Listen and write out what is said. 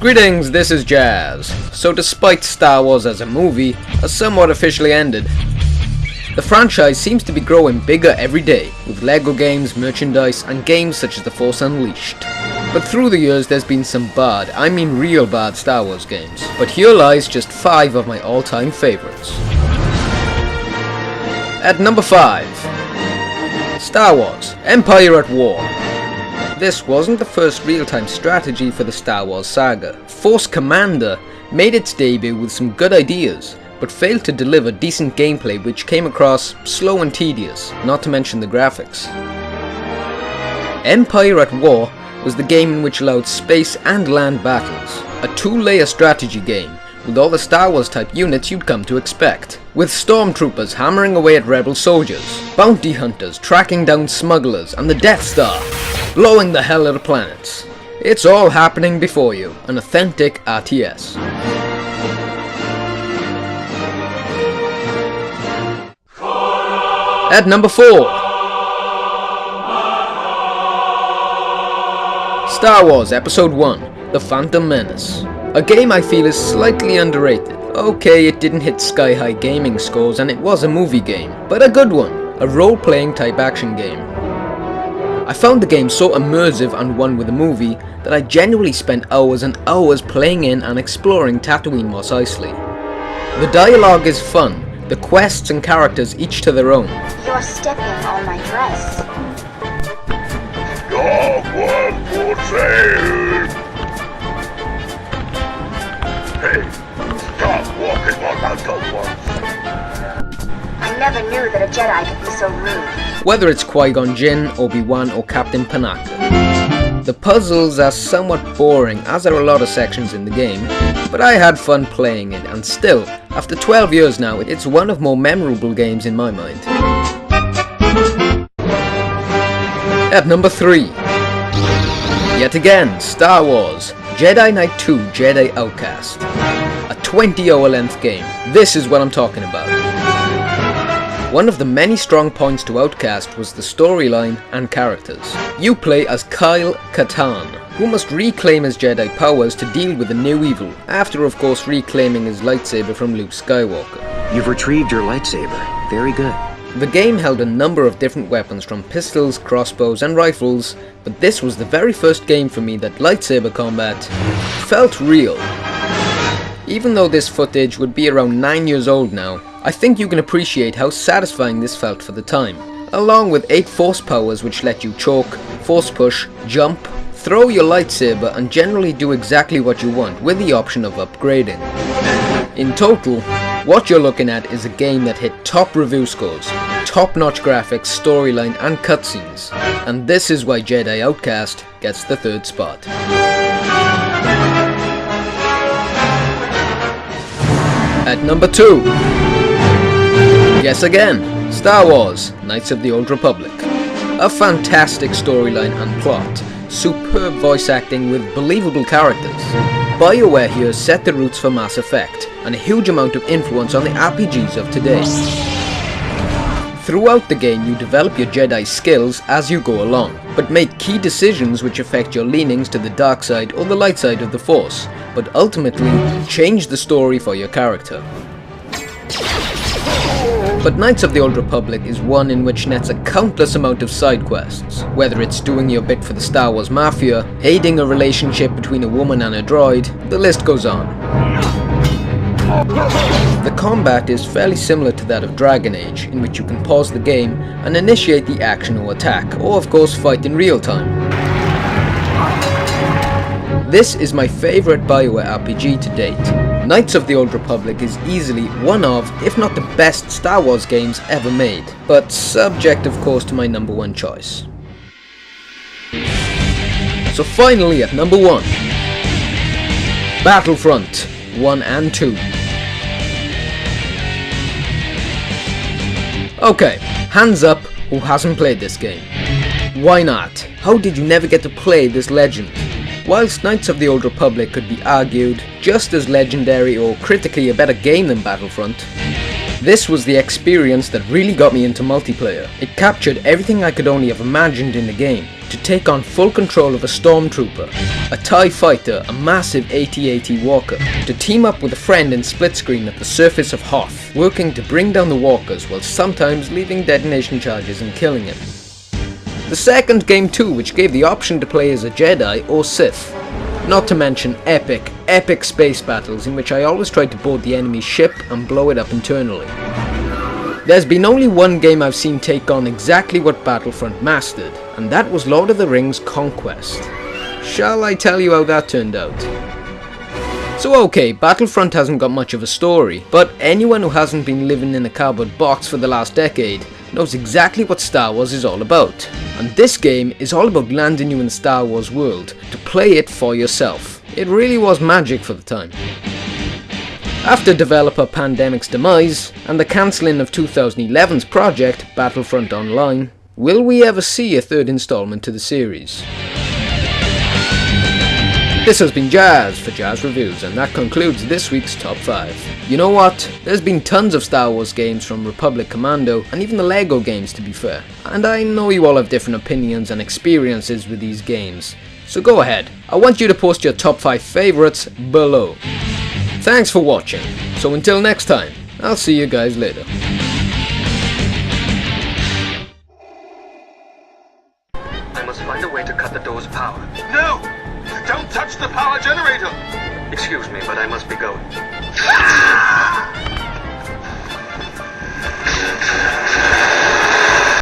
Greetings, this is Jazz. So despite Star Wars as a movie has somewhat officially ended, the franchise seems to be growing bigger every day, with LEGO games, merchandise, and games such as The Force Unleashed. But through the years there's been some bad, I mean real bad Star Wars games. But here lies just 5 of my all-time favourites. At number 5, Star Wars: Empire at War. This wasn't the first real-time strategy for the Star Wars saga. Force Commander made its debut with some good ideas, but failed to deliver decent gameplay which came across slow and tedious, not to mention the graphics. Empire at War was the game in which allowed space and land battles, a 2-layer strategy game with all the Star Wars type units you'd come to expect, with stormtroopers hammering away at rebel soldiers, bounty hunters tracking down smugglers, and the Death Star blowing the hell out of planets. It's all happening before you, an authentic RTS. At number 4, Star Wars Episode 1: The Phantom Menace. A game I feel is slightly underrated. Okay, it didn't hit sky-high gaming scores and it was a movie game, but a good one, a role-playing type action game. I found the game so immersive and one with a movie that I genuinely spent hours and hours playing in and exploring Tatooine Mos Eisley. The dialogue is fun, the quests and characters each to their own. You're stepping on my dress. Dog one for sale! Hey, stop walking on my dog ones! I never knew that a Jedi could be so rude. Whether it's Qui-Gon Jinn, Obi-Wan or Captain Panaka. The puzzles are somewhat boring, as are a lot of sections in the game, but I had fun playing it, and still, after 12 years now, it's one of more memorable games in my mind. At number 3, yet again, Star Wars: Jedi Knight 2 Jedi Outcast. A 20-hour length game. This is what I'm talking about. One of the many strong points to Outcast was the storyline and characters. You play as Kyle Katarn, who must reclaim his Jedi powers to deal with the new evil, after of course reclaiming his lightsaber from Luke Skywalker. You've retrieved your lightsaber. Very good. The game held a number of different weapons from pistols, crossbows and rifles, but this was the very first game for me that lightsaber combat felt real. Even though this footage would be around 9 years old now, I think you can appreciate how satisfying this felt for the time, along with 8 force powers which let you choke, force push, jump, throw your lightsaber and generally do exactly what you want with the option of upgrading. In total, what you're looking at is a game that hit top review scores, top-notch graphics, storyline and cutscenes, and this is why Jedi Outcast gets the 3rd spot. At number 2, yes again, Star Wars: Knights of the Old Republic. A fantastic storyline and plot, superb voice acting with believable characters. BioWare here set the roots for Mass Effect, and a huge amount of influence on the RPGs of today. Throughout the game you develop your Jedi skills as you go along, but make key decisions which affect your leanings to the dark side or the light side of the Force, but ultimately change the story for your character. But Knights of the Old Republic is one in which nets a countless amount of side quests, whether it's doing your bit for the Star Wars Mafia, aiding a relationship between a woman and a droid, the list goes on. The combat is fairly similar to that of Dragon Age, in which you can pause the game and initiate the action or attack, or of course fight in real time. This is my favourite BioWare RPG to date. Knights of the Old Republic is easily one of, if not the best Star Wars games ever made, but subject of course to my number 1 choice. So finally at number 1, Battlefront 1 and 2. Okay, hands up who hasn't played this game. Why not? How did you never get to play this legend? Whilst Knights of the Old Republic could be argued just as legendary or critically a better game than Battlefront, This was the experience that really got me into multiplayer. It captured everything I could only have imagined in the game. To take on full control of a stormtrooper, a TIE fighter, a massive AT-AT walker, to team up with a friend in split screen at the surface of Hoth, working to bring down the walkers while sometimes leaving detonation charges and killing him. The second game too, which gave the option to play as a Jedi or Sith. Not to mention epic space battles in which I always tried to board the enemy's ship and blow it up internally. There's been only one game I've seen take on exactly what Battlefront mastered, and that was Lord of the Rings Conquest. Shall I tell you how that turned out? So okay, Battlefront hasn't got much of a story, but anyone who hasn't been living in a cardboard box for the last decade knows exactly what Star Wars is all about. And this game is all about landing you in the Star Wars world, to play it for yourself. It really was magic for the time. After developer Pandemic's demise, and the cancelling of 2011's project, Battlefront Online, will we ever see a third installment to the series? This has been Jazz for Jazz Reviews, and that concludes this week's Top 5. You know what? There's been tons of Star Wars games from Republic Commando, and even the LEGO games to be fair. And I know you all have different opinions and experiences with these games. So go ahead, I want you to post your top 5 favourites below. Thanks for watching, so until next time, I'll see you guys later. I must find a way to cut the door's power. No! Don't touch the power generator! Excuse me, but I must be going. Ah!